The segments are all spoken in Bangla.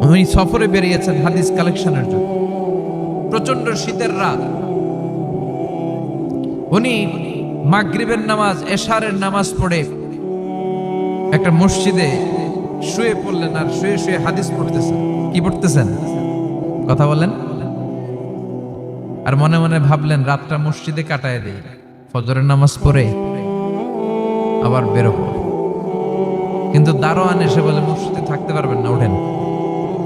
উনি সফরে বেরিয়েছেন হাদিস কালেকশনের জন্য। প্রচন্ড শীতের রাত। উনি মাগরিবের নামাজ, এশারের নামাজ পড়ে একটা মসজিদে শুয়ে পড়লেন, আর শুয়ে শুয়ে হাদিস পড়তেছেন। কি পড়তেছেন? কথা বলেন। আর মনে মনে ভাবলেন রাতটা মসজিদে কাটায় দেই, ফজরের নামাজ পড়ে আবার বেরোবো। কিন্তু দারোয়ান এসে বলে মসজিদে থাকতে পারবেন না, ওঠেন।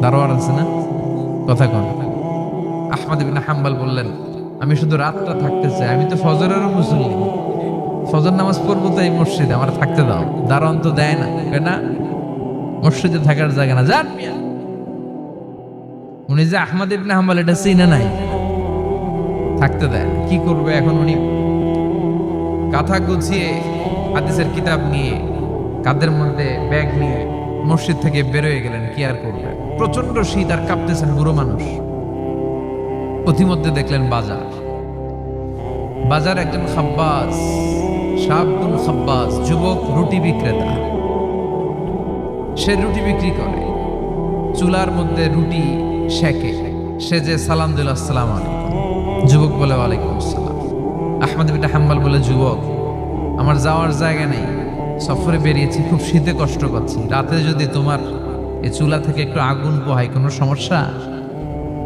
দারোয়ান আছে না, কথা কন। আহমদ ইবনে হাম্বল বললেন, আমি শুধু রাতটা থাকতে চাই, আমি তো ফজরেরও মুসল্লি, ফজর নামাজ পড়বো তো এই মসজিদে, আমার থাকতে দাও। দারোয়ান তো দেয় না, না মসজিদে থাকার জায়গা না, যান মিয়া। উনি যে আহমদ ইবনে হাম্বল এটা চিনে নাই, থাকতে দেয়। কি করবে এখন? উনি কাঁথা গুছিয়ে হাদিসের কিতাব নিয়ে কাঁধের মধ্যে ব্যাগ নিয়ে মসজিদ থেকে বেরোয় গেলেন। কি আর করবে, প্রচন্ড শীত, আর কাঁপতেছেন বুড়ো মানুষ। পথিমধ্যে দেখলেন বাজার। বাজার একজন খাব্বাস, শাবুন খাব্বাস, যুবক রুটি বিক্রেতা। সে রুটি বিক্রি করে, চুলার মধ্যে রুটি সেকে। সে যে সালাম দিল, আসসালামু আলাইকুম। যুবক বলে, ওয়ালাইকুম আসসালাম। আহমদ ইবনে হাম্বল বলে, যুবক আমার যাওয়ার জায়গা নেই, সফরে বেরিয়েছি, খুব শীতে কষ্ট পাচ্ছি, রাতে যদি তোমার এই চুলা থেকে একটু আগুন পোহাই কোনো সমস্যা?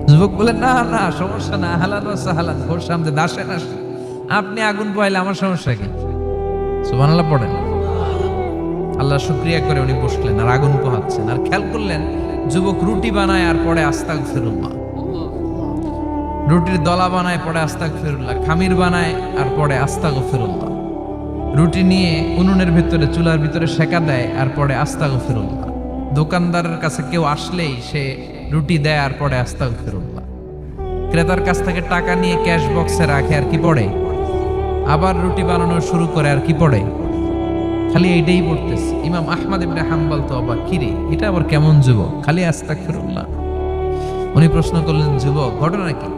যুবক বলে, না না সমস্যা না, আহলান ওয়া সাহলান, ওর সামনে দাসেন আসেন, আপনি আগুন পোহাইলে আমার সমস্যা কি? সুবহানাল্লাহ পড়েন। আল্লাহ শুকরিয়া করে উনি বসলেন আর আগুন পোহাচ্ছেন। আর খেয়াল করলেন যুবক রুটি বানায় আর পড়ে আস্তাগফিরুল্লাহ, রুটির দলা বানায় পড়ে আস্তাগফিরুল্লাহ, খামির বানায় আর পড়ে আস্তাগফিরুল্লাহ, রুটি নিয়ে উনুনের ভিতরে চুলার ভিতরে সেকা দেয় আর পড়ে আস্তাগফিরুল্লাহ। দোকানদারের কাছে কেউ আসলেই সে রুটি দেয় আর পড়ে আস্তাগফিরুল্লাহ। ক্রেতার কাছ থেকে টাকা নিয়ে ক্যাশ বক্সে রাখে আর কি পড়ে, আবার রুটি বানানো শুরু করে আর কি পড়ে, খালি এইটাই পড়তেছে। ইমাম আহমদ ইবনে হাম্বল তো অবাক, কিরে এটা আবার কেমন যুবক, খালি আস্তাগফিরুল্লাহ। উনি প্রশ্ন করলেন, যুবক ঘটনা কি?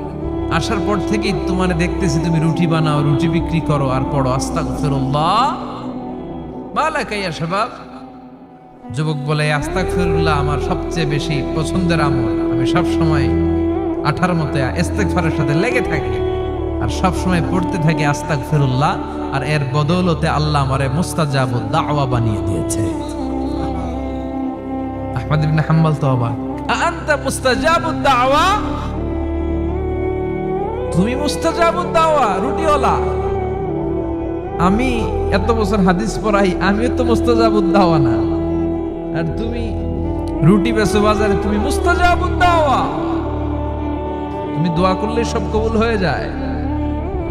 আসার পর থেকেই তোমারে দেখতেছি তুমি রুটি বানাও, রুটি বিক্রি করো আর পড়ো আস্তাগফিরুল্লাহ, মালাকা ইয়া শাবাব। যুবক বলে, আস্তাগফিরুল্লাহ আমার সবচেয়ে বেশি পছন্দের আমল, আমি সব সময় আঠার মতো ইস্তেগফারের সাথে লেগে থাকি আর সব সময় পড়তে থাকি আস্তাগফিরুল্লাহ, আর এর বদৌলতে আল্লাহ আমারে মুস্তাজাবুদ দাওয়া বানিয়ে দিয়েছে। আহমদ ইবনে হাম্বল তো অবাক, আনতা মুস্তাজাবুদ দাওয়া, তুমি মুস্তাজাবুদ দাওয়া, রুটিওয়ালা। আমি এত বছর হাদিস পড়াই, আমিও তো মুস্তাজাবুদ দাওয়া না, আর তুমি রুটি বেচো বাজারে, তুমি মুস্তাজাবুদ দাওয়া, তুমি দোয়া করলে সব কবুল হয়ে যায়।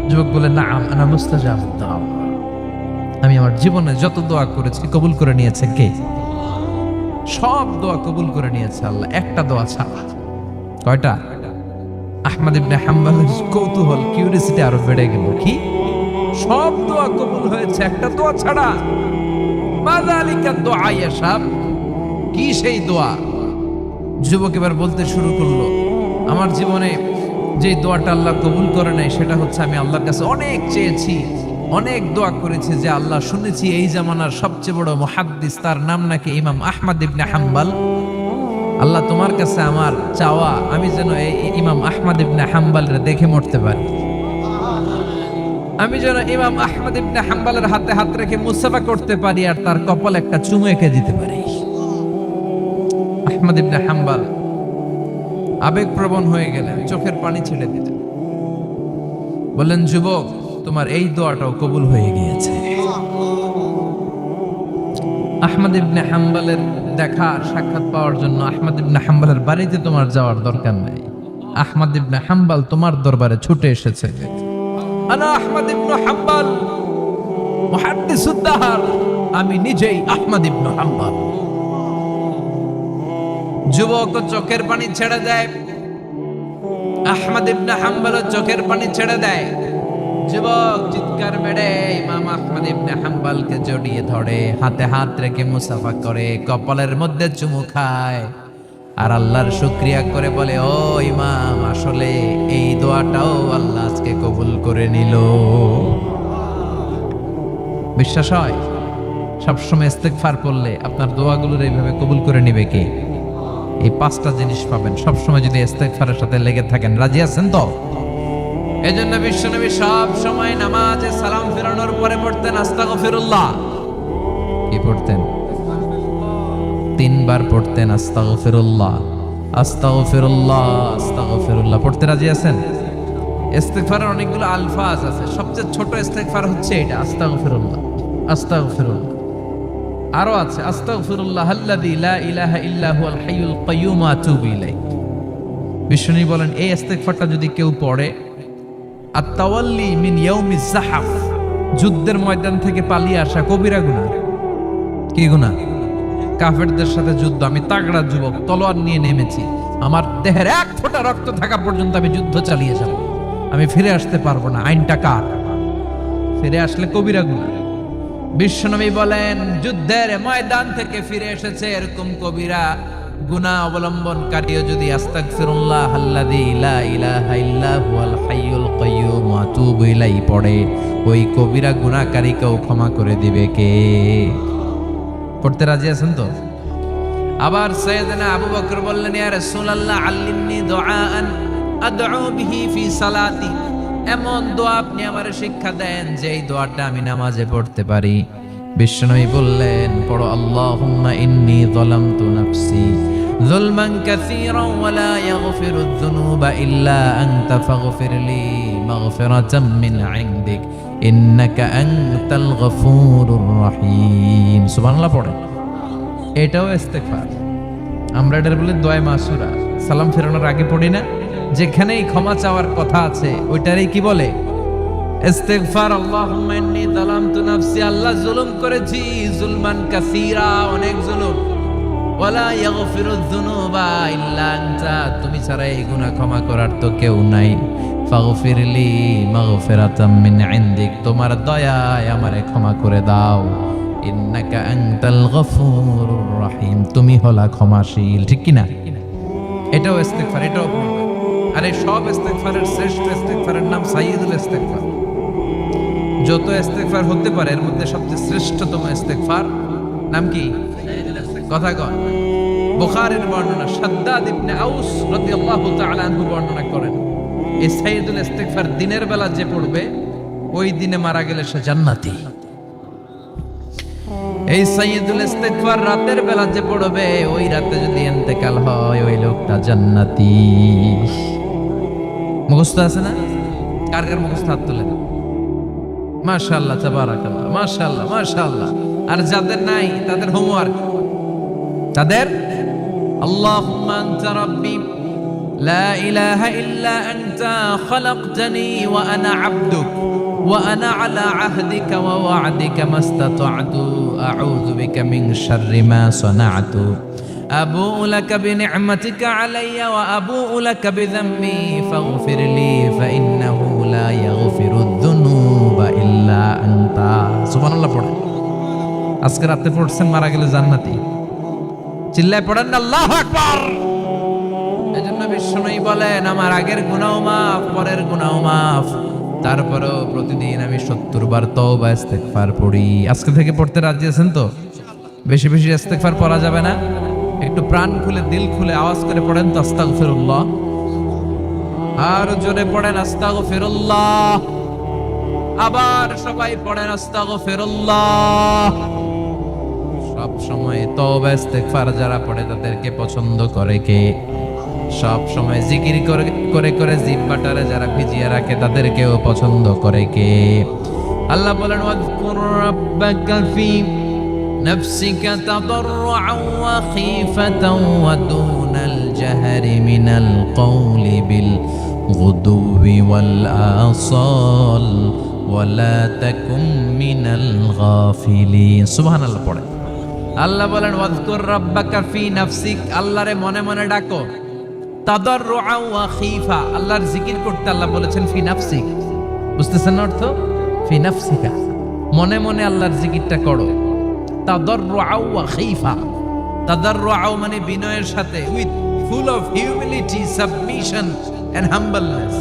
যুবক বলে, না আনা মুস্তাজাবুদ দাওয়া, আমি আমার জীবনে যত দোয়া করেছি কবুল করে নিয়েছে কে? সব দোয়া কবুল করে নিয়েছে আল্লাহ, একটা দোয়া ছাড়া। কয়টা? আহমদ ইবনে হাম্বলের কৌতূহল, কিউরিয়াসিটি আরো বেড়ে গেল। কি? সব দোয়া কবুল হয়েছে, একটা দোয়া ছাড়া। মাযালিকা দোয়া ইয়া শাব, কি সেই দোয়া? যুবক এবার বলতে শুরু করলো, আমার জীবনে যে দোয়াটা আল্লাহ কবুল করে নাই সেটা হচ্ছে আমি আল্লাহর কাছে অনেক চেয়েছি, অনেক দোয়া করেছি, যে আল্লাহ শুনেছি এই জামানার সবচেয়ে বড় মুহাদ্দিস, তার নাম নাকি ইমাম আহমদ ইবনে হাম্বল। আল্লাহ তোমার কাছে আমার চাওয়া, আমি যেন এই ইমাম আহমদ ইবনে হাম্বলের দেখে মরতে পারি, আমি যেন ইমাম আহমদ ইবনে হাম্বলের হাতে হাত রেখে মুসাফা করতে পারি আর তার কপালে একটা চুমু এঁকে দিতে পারি। আহমদ ইবনে হাম্বল আবেগপ্রবণ হয়ে গেলেন, চোখের পানি ছেড়ে দিলেন, বললেন, যুবক তোমার এই দোয়াটাও কবুল হয়ে গিয়েছে। আহমদ ইবনে হাম্বলের দেখা সাক্ষাৎ পাওয়ার জন্য আহমদ ইবনে হাম্বলের বাড়িতে তোমার যাওয়ার দরকার নাই, আহমদ ইবনে হাম্বল তোমার দরবারে ছুটে এসেছে। আনা আহমদ ইবনে হাম্বল মুহাদ্দিসুদ দাহর, আমি নিজেই আহমদ ইবনে হাম্বল। যুবক চোখের পানি ছেড়ে দেয়, আহমদ ইবনে হাম্বল চোখের পানি ছেড়ে দেয়। যুবক চিৎকার মেরে ইমাম আহমদ ইবনে হাম্বলকে জড়িয়ে ধরে, হাতে হাত রেখে মুসাফা করে, কপালের মধ্যে চুমু খায় আর আল্লাহর শুকরিয়া করে বলে, ও ইমাম, আসলে এই দোয়াটাও আল্লাহ আজকে কবুল করে নিল। বিশ্বাস হয় সবসময় ইস্তেগফার করলে আপনার দোয়াগুলোর এইভাবে কবুল করে নিবে কে? এই 5টা জিনিস পাবেন সবসময় যদি ইস্তেগফারের সাথে লেগে থাকেন। রাজি আছেন তো? এজন্য বিশ্বনবী সব সময় নামাজে সালাম ফেরানোর পরে পড়তেন আস্তাগফিরুল্লাহ। কি পড়তেন? 3 বার পড়তেন আস্তাগফিরুল্লাহ, আস্তাগফিরুল্লাহ, আস্তাগফিরুল্লাহ। পড়তে রাজি আছেন? ইস্তেগফারের অনেকগুলো আলফাজ আছে, সবচেয়ে ছোট ইস্তেগফার হচ্ছে এটা, আস্তাগফিরুল্লাহ, আস্তাগফিরুল্লাহ। আরো আছে আস্তাগফিরুল্লাহ আল্লাযী লা ইলাহা ইল্লা হুয়াল হাইয়ুল কাইয়্যুম ওয়া আতুবু ইলাইহি। বিশ্বনবী বলেন এই ইস্তেগফারটা যদি কেউ পড়ে, আত-তাওয়াল্লি মিন ইয়াউমিজ যাহাফ, যুদ্ধের ময়দান থেকে পালিয়ে আসা কবিরা গুনাহ। কি গুনাহ? কাফেরদের সাথে যুদ্ধ, আমি তাগড়া যুবক, তলোয়ার নিয়ে নেমেছি, আমার দেহের 1 ফোঁটা রক্ত থাকা পর্যন্ত আমি যুদ্ধ চালিয়ে যাব, আমি ফিরে আসতে পারবো না, আইনটা কার? ফিরে আসলে কবিরা গুনাহ। বিশ্বনবী বলেন যুদ্ধের ময়দান থেকে ফিরে এসেছে এরকম কবিরা গুনাহ অবলম্বনকারীও যদি আস্তাগফিরুল্লাহ আল্লাযী লা ইলাহা ইল্লা হুয়াল হাইয়ুল কাইয়্যুম ওয়া আতুবু ইলাইহি পড়ে, ওই কবিরা গুনাহকারীকেও ক্ষমা করে দিবে কে? পড়তে রাজি আছেন তো? আবার সাইয়েদনা আবু বকর বললেন, ইয়া রাসূলুল্লাহ আল্লিমনি দুআআন আদউ বিহি ফি সালাতি, এমন দোয়া আপনি আমারে শিক্ষা দেন যে এই দোয়াটা আমি নামাজে পড়তে পারি। বিশ্বনবী বললেন, পড়ো আল্লাহুম্মা ইন্নী যালামতু নাফসি যুলমান কাসীরান ওয়া লা ইয়াগফিরুয যুনুবা ইল্লা আনতা ফাগফিরলি মাগফিরাতাম মিন ইনদিক ইন্নাকা আনতাল গফুরুর রহিম। সুবহানাল্লাহ পড়ে। এটাও ইস্তেগফার। আমরা এটার বলে দোয়া মাসুরা, সালাম ফেরানোর আগে পড়ি না? যেখানেই ক্ষমা চাওয়ার কথা আছে ওইটারই কি বলে? ইস্তেগফার। আল্লাহুম্মা ইন্নী যালামতু নাফসি, আল্লাহ জুলুম করেছি, জুলমান কাসীরা, অনেক জুলুম, ওয়ালা ইয়াগফিরুয যুনুবা ইল্লা আনতা, তুমি ছাড়া এই গুনাহ ক্ষমা করার তো কেউ নাই। ফাগফিরলি মাগফিরাতাম মিন ইনদিক, তোমার দয়ায় আমারে ক্ষমা করে দাও। ইন্নাকা আনতাল গফুরুর রহিম, তুমি হলা ক্ষমাশীল। ঠিক কি না? এটাও ইস্তেগফার, এটাও পড়বে। আর এই সব ইস্তেগফারের শ্রেষ্ঠ ইস্তেগফারের নাম সাইয়্যিদুল ইস্তেগফার। যত ইস্তেগফার হতে পারে এর মধ্যে সবচেয়ে শ্রেষ্ঠতম ইস্তেগফার নাম কি? কথা কন। বুখারীর বর্ণনা, শাদ্দাদ ইবনে আউস রাদিয়াল্লাহু তাআলা আনহু বর্ণনা করেন, এই সাইয়্যিদুল ইস্তেগফার দিনের বেলা যে পড়বে ওই দিনে মারা গেলে সে জান্নাতি। এই সাইয়্যিদুল ইস্তেগফার রাতের বেলা যে পড়বে ওই রাতে যদি ইন্তেকাল হয় ওই লোকটা জান্নাতি। মুখস্থ আছে না? কার কার মুখস্থ? হাত তোলেন। মাশাআল্লাহ, তাবারাকাল্লাহ, মাশাআল্লাহ, মাশাআল্লাহ। আর যাদের নাই তাদের হোমওয়ার্ক, তাদের আল্লাহুম্মা আনতা রাব্বি লা ইলাহা ইল্লা আনতা খালাকতানি ওয়া আনা আবদুক ওয়া আনা আলা আহদিকা ওয়া ওয়া'দিকা মাস্তাতা'তু আউযু বিকা মিন শাররি মা সানা'তু আবু'ু লাকা বিনি'মাতিকা আলাইয়া ওয়া আবু'ু লাকা বিযামবি ফাগফিরলি ফাইন্নাহু লা ইয়াগফিরুয যুনুবা ইল্লা আনতা। সুবহানাল্লাহ পড়েন। আজকে রাতে পড়ছেন, মারা গেলে জান্নাতি। চিল্লায় পড়েন না আল্লাহু আকবার। এজন্য বিশ্বনবী বলেন আমার আগের গুনাহ মাফ, পরের গুনাহ মাফ, তারপরেও প্রতিদিন আমি 70 বার তওবা ইস্তেগফার পড়ি। আজকে থেকে পড়তে রাজি আছেন তো? বেশি বেশি ইস্তেগফার পড়া যাবে না? একটু প্রাণ খুলে দিল খুলে আওয়াজ করে পড়েন তো আস্তাগফিরুল্লাহ। আর জোরে পড়েন আস্তাগফিরুল্লাহ। আবার সবাই পড়েন আস্তাগফিরুল্লাহ। সব সময় তওবা ইস্তেগফার যারা পড়ে তাদেরকে পছন্দ করে কে? সব সময় জিকির করে করে করে জিহ্বাটারে যারা ভিজিয়ে রাখে তাদেরকেও পছন্দ করে কে? আল্লাহ বলেন ওয়াযকুর রাব্বাকা ফি নাফসিকা তাদাররুআন ওয়া খীফাতান ওয়া দুনাল জাহরি মিনাল কওলি বিল গুদুবি ওয়াল আসাল ওয়া লা তাকুম মিনাল গাফিলিন। সুবহানাল্লাহ পড়ে। আল্লাহ বলেন ওয়াযকুর রাব্বাকা ফি নাফসিক, আল্লাহরে মনে মনে ডাকো। তাদাররুআন ওয়া খীফা, আল্লাহর জিকির করতে আল্লাহ বলেছেন ফি নাফসিক। বুঝতেছেন না অর্থ? ফি নাফসিকা, মনে মনে আল্লাহর জিকিরটা করো। তাদাররুআন ওয়া খীফা, তাদাররুআন মানে বিনয়ের সাথে, with full of humility, submission and humbleness.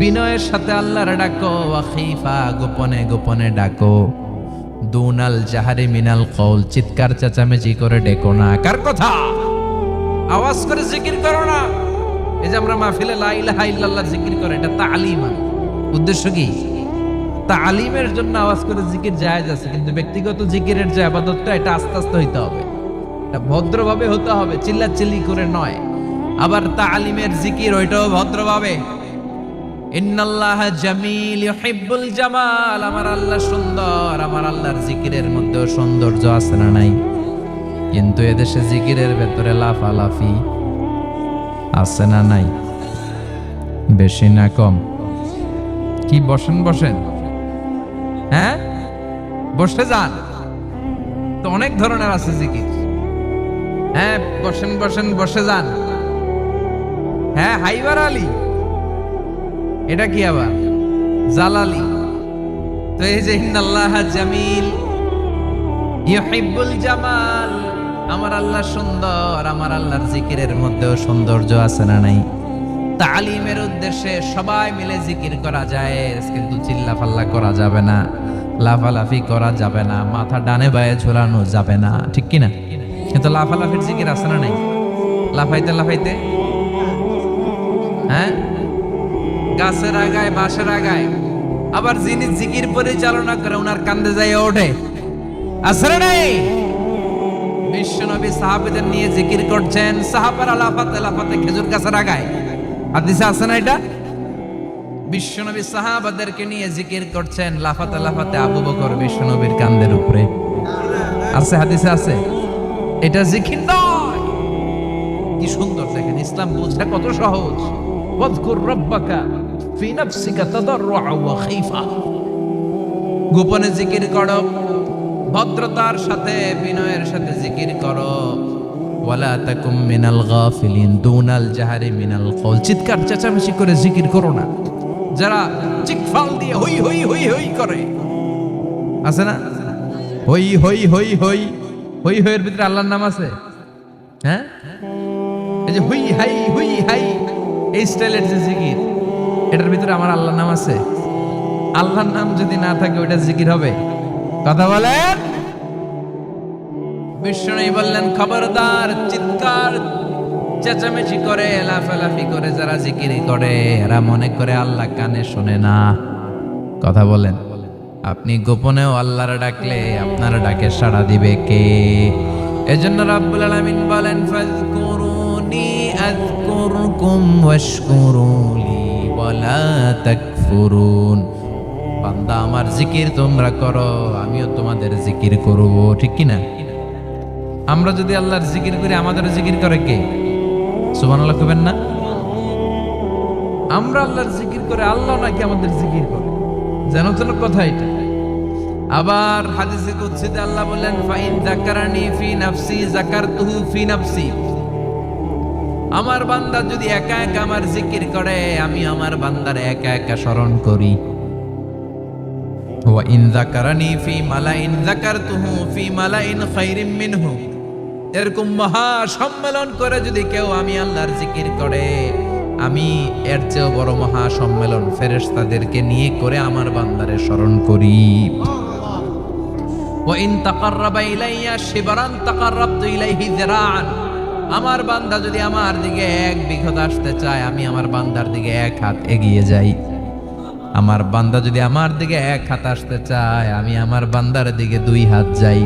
বিনয়ের সাথে আল্লাহরে ডাকো। ওয়া খীফা, গোপনে গোপনে ডাকো। দুনাল জাহারি মিনাল কওল, চিৎকার চেঁচামেচি করে ডেকো না। কার কথা? আওয়াজ করে জিকির করো না। এই যে আমরা মাহফিলে লা ইলাহা ইল্লাল্লাহ জিকির করে, এটা তালিম। উদ্দেশ্য কি? তালিমের জন্য আওয়াজ করে জিকির জায়েজ আছে, কিন্তু ব্যক্তিগত জিকিরের যে ইবাদতটা, এটা আস্তে আস্তে হইতে হবে, এটা ভদ্রভাবে হতে হবে, চিল্লাচিল্লি করে নয়। আবার তালিমের জিকির ওইটাও ভদ্রভাবে। ইন্নাল্লাহা জামিল ইউহিব্বুল জামাল, আমার আল্লাহ সুন্দর, আমার আল্লাহর জিকিরের মধ্যেও সৌন্দর্য আছে না নাই? কিন্তু এদেশে জিকিরের ভেতরে লাফালাফি আছে না নাই? বেশি না কম? কি বসেন বসেন, হ্যাঁ বসে যান তো, অনেক ধরনের আছে জিকির। হ্যাঁ বসেন বসেন, বসে যান। হ্যাঁ হাইবার আলী, এটা কি আবার জালালি? তো এই যে ইন্নাল্লাহা জামিল ইউহিব্বুল জামাল, আমার আল্লাহ সুন্দর, আমার আল্লাহর জিকিরের মধ্যেও সৌন্দর্য আছে না নাই? তালিমের উদ্দেশ্যে সবাই মিলে জিকির করা যায়, কিন্তু চিল্লাফাল্লা করা যাবে না, লাফালাফি করা যাবে না, মাথা ডানে বায়ে ঝোলানো যাবে না, ঠিক কিনা? কিন্তু লাফালাফির জিকির আছে না নাই? লাফাইতে লাফাইতে, হ্যাঁ গাছের আগায় বাঁশের আগায়। আবার যিনি জিকির পরিচালনা করে ওনার কান্দে যায় ওঠে, আছে না নাই? বিশ্বনবী সাহাবাদের নিয়ে জিকির করছেন, সাহাবারা লাফাতে লাফাতে খেজুর গাছের আগায়। হাদিসে আছে না এটা? বিশ্বনবী সাহাবাদেরকে নিয়ে জিকির করছেন, লাফাতে লাফাতে আবু বকর বিশ্বনবীর কান্দের উপরে। আছে, হাদিসে আছে। এটা জিকির নয়। কি সুন্দর দেখেন, ইসলাম বুঝা কত সহজ। ওয়াযকুর রাব্বাকা ফি নাফসিকা তাদাররুআ ওয়া খাইফা, গোপনে জিকির করো, ভদ্রতার সাথে বিনয়ের সাথে জিকির করো। ওয়ালা তাকুম মিনাল গাফিলিন দুনাল জাহরি মিনাল কওল, চিৎকার চেঁচামেচি করে জিকির করো না। যারা চিকফাল দিয়ে হই হই হই হই করে, আছে না? হই হই হই হই হই হইয়ের ভিতরে আল্লাহর নাম আছে। হ্যাঁ এই যে হুই হাই হুই হাই, এই স্টাইলের যে জিকির, এটার ভিতরে আমার আল্লাহর নাম আছে? আল্লাহর নাম যদি না থাকে ওইটা জিকির হবে? কথা বলেন। বিষ্ণু বললেন খবরদার, চিৎকার চেঁচামেচি করে লাফালাফি করে যারা জিকির করে, এরা মনে করে আল্লাহ কানে শোনে না। কথা বলেন। আপনি গোপনেও আল্লাহর ডাকলে আপনার ডাকে সাড়া দিবে কে? এজন্য রাব্বুল আলামিন বলেন ফাযকুরুনি আযকুরকুম ওয়াশকুরুলি ওয়ালা তাকফুরুন। বান্দা আমার জিকির তোমরা করো, আমিও তোমাদের জিকির করব, ঠিক কি না? আমরা যদি আল্লাহর জিকির করি, আমাদের জিকির করে কে? সুবহানাল্লাহ কইবেন না? আমরা আল্লাহর জিকির করে, আল্লাহ নাকি আমাদের জিকির করে, যেন তেন কথা এটা। আবার হাদিসে কুদসিতে আল্লাহ বলেন ফাইন যাকারানি ফি নাফসি যাকারতুহু ফি নাফসি, আমার বান্দা যদি একা একা আমার জিকির করে, আমি আমার বান্দার একা একা স্মরণ করি। ওয়া ইন যাকারানি ফি মালাইন যাকারতুহু ফি মালাইন খায়রিম মিনহু, এরকম মহা সম্মেলন করে যদি কেউ আমি আল্লাহর জিকির করে, আমি এর চেয়েও বড় মহা সম্মেলন ফেরেশতাদেরকে নিয়ে করে আমার বান্দারে স্মরণ করি। ওয়া ইন তাকাররাবা ইলাইয়া শিবরান তাকাররাবতু ইলাইহি যিরাআন, আমার বান্দা যদি আমার দিকে এক বিঘত আসতে চায়, আমি আমার বান্দার দিকে এক হাত এগিয়ে যাই। আমার বান্দা যদি আমার দিকে এক হাত আসতে চায়, আমি আমার বান্দার দিকে দুই হাত যাই।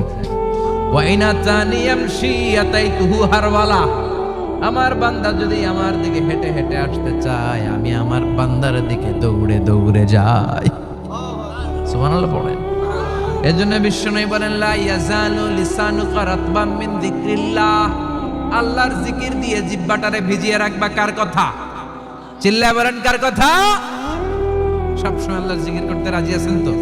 ওয়া ইন আতানি ইয়ামশি আতাইতুহু হারওয়ালা, আমার বান্দা যদি আমার দিকে হেঁটে হেঁটে আসতে চায়, আমি আমার বান্দার দিকে দৌড়ে দৌড়ে যাই। সুবহানাল্লাহ পড়েন। এজন্য বিশ্বনবী বলেন লা ইয়াজালু লিসানুকা রাতবাম মিন যিকরিল্লাহ, আল্লাহর জিকির দিয়ে জিহ্বাটারে ভিজিয়ে রাখবা। কার কথা? চিল্লায় বলেন কার কথা? সবসময় আল্লাহর জিকির করতে রাজি আছেন তো?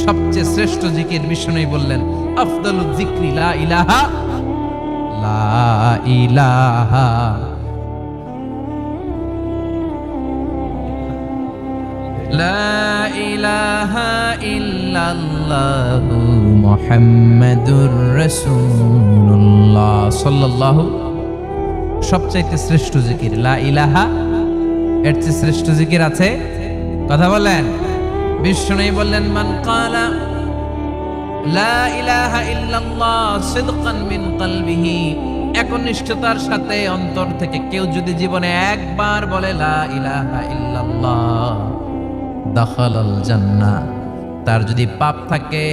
সবচেয়ে শ্রেষ্ঠ জিকির বিশ্বনবী বললেন আফদালুয যিকরি লা ইলাহা লা ইলাহা লা ইলাহা ইল্লাল্লাহু মুহাম্মাদুর রাসূলুল্লাহ সাল্লাল্লাহু, সবচাইতে শ্রেষ্ঠ জিকির লা ইলাহা। এর চেয়ে শ্রেষ্ঠ জিকির আছে? কথা বলেন। বিষ্ণু বললেন মান ক্বালা লা ইলাহা ইল্লাল্লাহ সিদকান মিন কলবিহি, একনিষ্ঠতার সাথে অন্তর থেকে কেউ যদি জীবনে একবার বলে লা ইলাহা ইল্লাল্লাহ দাখালাল জান্নাহ, তার যদি পাপ থাকে,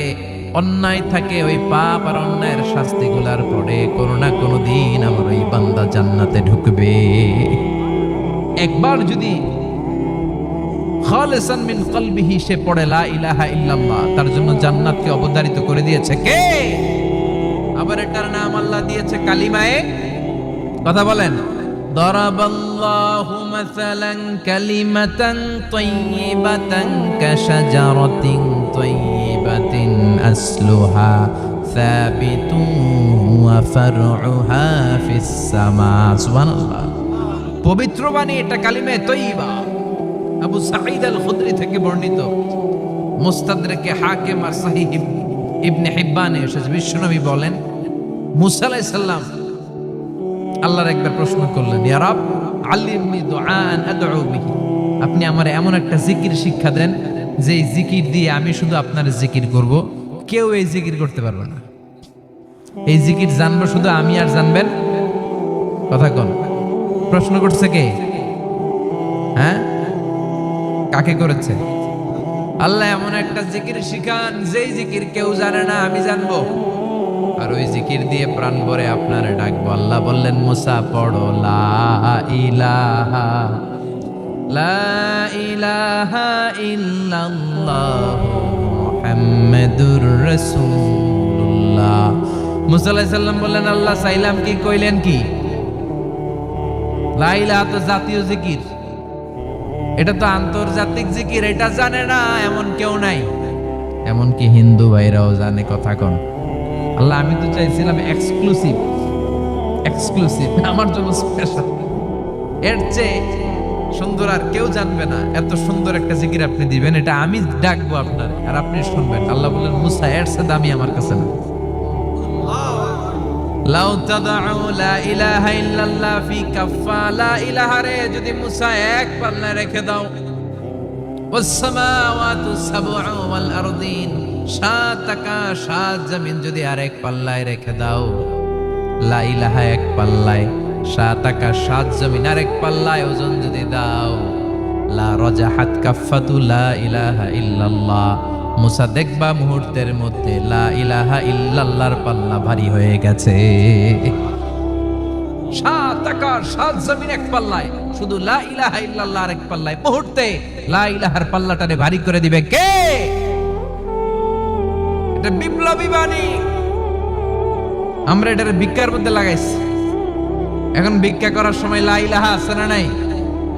অন্যায় থাকে, ওই পাপ আর অন্যায়ের শাস্তিগুলার পরে কোনো না কোনো দিন আমার ওই বান্দা জান্নাতে ঢুকবে। একবার যদি খালিসান মিন কলবিহি সে পড়ে লা ইলাহা ইল্লাল্লাহ, তার জন্য জান্নাতকে অবধারিত করে দিয়েছে কে? আবার এটার নাম আল্লাহ দিয়েছে কালিমায়ে, কথা বলেন, দারাবাল্লাহু মাসালান কালিমাতান তাইয়িবাতান কাশাজারাতিন তাইয়িবাতিন আসলুহা সাবিতুন ওয়া ফারউহা ফিস সামা। সুবহানাল্লাহ। পবিত্র বাণী এটা কালিমায়ে তাইয়িবা। আবু সাঈদ আল খুদরি থেকে বর্ণিত, মুস্তাদরাকে হাকিম আর সহিহ ইবনে হিব্বানে এসেছে, বিশ্বনবী বলেন মুসা আলাইহিস সালাম আল্লাহর একবার প্রশ্ন করলেন, ইয়া রাব আল্লিমনি দুআআন আদউ বিহি, আপনি আমারে এমন একটা জিকির শিক্ষা দেন যে জিকির দিয়ে আমি শুধু আপনার জিকির করব, কেউ এই জিকির করতে পারবে না। এই জিকির জানবো শুধু আমি আর জানবেন, কথা কোন? প্রশ্ন করছে কে? হ্যাঁ, কাকে করেছে? আল্লাহ এমন একটা জিকির শিখান যেই জিকির কেউ জানে না, আমি জানবো, আর ওই জিকির দিয়ে প্রাণ ভরে আপনারে ডাকবো। আল্লাহ বললেন মুসা পড়ো লা ইলাহা ইল্লাল্লাহ মুহাম্মাদুর রাসূলুল্লাহ। মুসা আলাইহিস সালাম বললেন আল্লাহ চাইলাম কি, কইলেন কি? লা ইলাহা তো জাতীয় জিকির, এটা তো আন্তর্জাতিক জিকির, এটা জানে না এমন কেউ নাই, এমনকি হিন্দু ভাইরাও জানে, কথা কোন? আল্লাহ আমি তো চাইছিলাম এক্সক্লুসিভ, আমার জন্য স্পেশাল, এর চেয়ে সুন্দর আর কেউ জানবে না, এত সুন্দর একটা জিকির আপনি দিবেন, এটা আমি ডাকবো আপনার আর আপনি শুনবেন। আল্লাহ বললেন মুসা এর চেয়ে দামি আমার কাছে না। লাউ তাদউ লা ইলাহা ইল্লাল্লাহ ফি কাফা, লা ইলাহা রে যদি মুসা এক পাল্লায় রেখে দাও, ওয়াস সামাওয়াতু সাবউ ওয়াল আরদিন, সাত আকাশ সাত জমিন যদি আরেক পাল্লায় রেখে দাও, লা ইলাহা এক পাল্লায়, সাত আকাশ সাত জমিন আরেক পাল্লায় ওজন যদি দাও, লা রাজাহাত কাফাতু লা ইলাহা ইল্লাল্লাহ, মুসা দেখবা মুহূর্তের মধ্যে লা ইলাহা ইল্লাল্লাহর পাল্লা ভারী হয়ে গেছে। সাত আকাশ সাত জমিন এক পাল্লায়, শুধু লা ইলাহা ইল্লাল্লাহর এক পাল্লায় মুহূর্তে লা ইলাহার পাল্লাটারে ভারী করে দিবে কে? এটা বিপ্লবী বাণী। আমরা এটার ভিক্ষার মধ্যে লাগাইছি। এখন ভিক্ষা করার সময় লা ইলাহা আছে না নাই?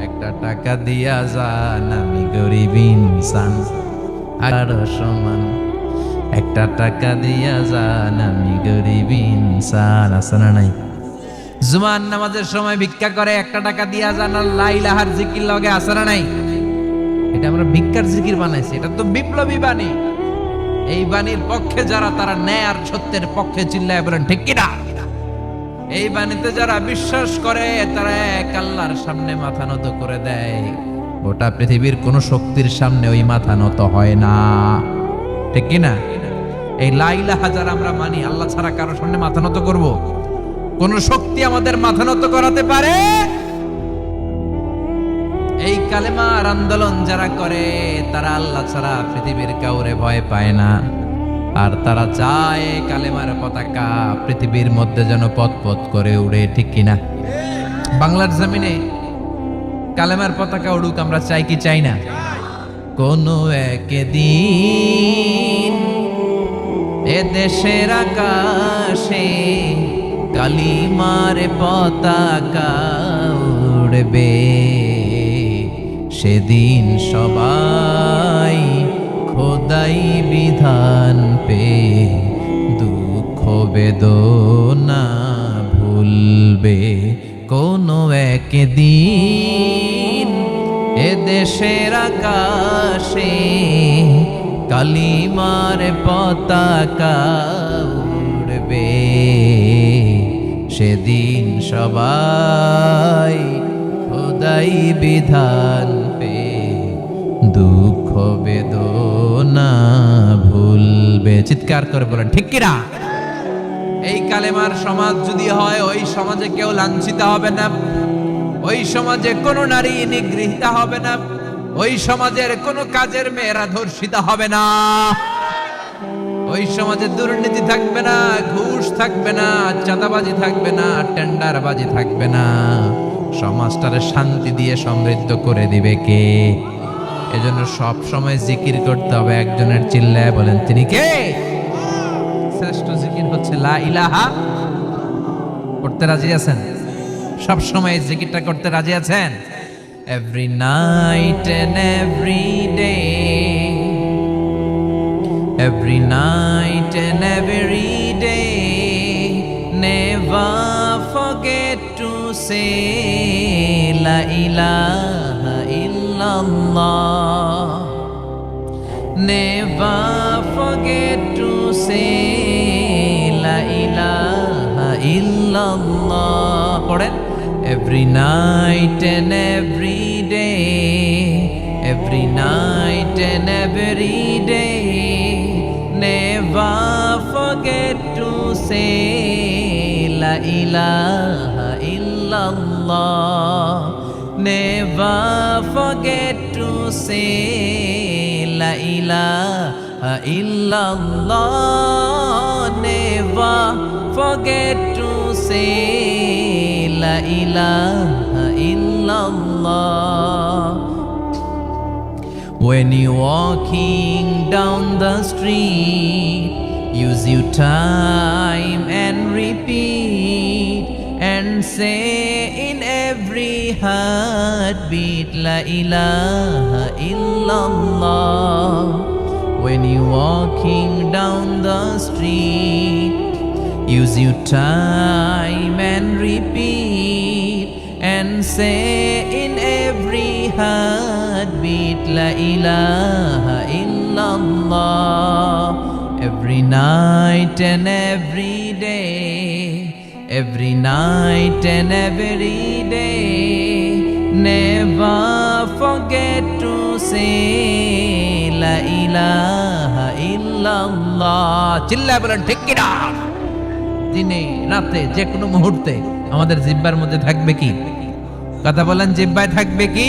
একটা টাকা দিয়া যান আমি গরিব ইনসান, আর সমান একটা টাকা দিয়া যান আমি গরিব ইনসান, আছে না নাই? জুমার নামাজের সময় ভিক্ষা করে একটা টাকা দিয়া যান আর লা ইলাহার জিকির লগে, আছে না নাই? এটা আমরা ভিক্ষার জিকির বানাইছি, এটা তো বিপ্লবী বাণী। এই বাণীর পক্ষে যারা, তারা ন্যায় আর সত্যের পক্ষে চিল্লায় বলেন ঠিক কিনা? এই বাণীতে যারা বিশ্বাস করে তারা এক আল্লাহর সামনে মাথা নত করে দেয়, গোটা পৃথিবীর কোন শক্তির সামনে ওই মাথা নত হয় না, ঠিক কিনা? এই লা ইলাহা যারা আমরা মানি, আল্লাহ ছাড়া কারো সামনে মাথা নত করব? কোন শক্তি আমাদের মাথা নত করাতে পারে? এই কালেমার আন্দোলন যারা করে তারা আল্লাহ ছাড়া পৃথিবীর কাউরে ভয় পায় না, আর তারা চায় কালেমার পতাকা পৃথিবীর মধ্যে যেন পথ করে উড়ে, ঠিক কিনা? বাংলার জমিনে কালেমার পতাকা উড়ুক, আমরা চাই কি চাই না? কোনো একদিন এ দেশের আকাশে কালিমার পতাকা উড়বে, সেদিন সবাই খোদাই বিধান পে দুঃখ বেদনা ভুলবে। কোনো একদিন এ দেশের আকাশে কালিমার পতাকা উড়বে, সেদিন সবাই খোদাই বিধান পে দুঃখ বেদনা ভুলবে। চিৎকার করে বলেন ঠিক কিনা? এই কালেমার সমাজ যদি হয়, ওই সমাজে কেউ লাঞ্ছিত হবে না, ওই সমাজে কোনো নারী নিগৃহীতা হবে না, ওই সমাজের কোনো কাজের মেয়েরা ধর্ষিতা হবে না, ওই সমাজে দুর্নীতি থাকবে না, ঘুষ থাকবে না, চাঁদাবাজি থাকবে না, টেন্ডারবাজি থাকবে না। সমাজটারে শান্তি দিয়ে সমৃদ্ধ করে দিবে কে? এজন্য সব সময় জিকির করতে হবে। একজনের চিল্লায় বলেন, তিনি কে? শ্রেষ্ঠ জিকির হচ্ছে লা ইলাহা। করতে রাজি আছেন? সব সময় জিকিরটা করতে রাজি আছেন? Every night and every day, every night and every day, never forget to say la ilaha illallah, never forget to say la ilaha illallah. পড়েন, every night and every day, every night and every day, never forget to say la ilaha illallah, never forget to say la ilaha illallah, never forget to say la ilaha illallah. When you're walking down the street, use your time and repeat, and say in every heartbeat la ilaha illallah. When you're walking down the street, use your time and repeat, and say in every heartbeat la ilaha illallah. Every night and every day, every night and every day, never forget to say la ilaha illallah. চিল্লায় বলেন ঠিক কি না? দিনে রাতে যে কোনো মুহূর্তে আমাদের জিহ্বার মধ্যে থাকবে কি? কথা বলেন, জিহ্বায় থাকবে কি?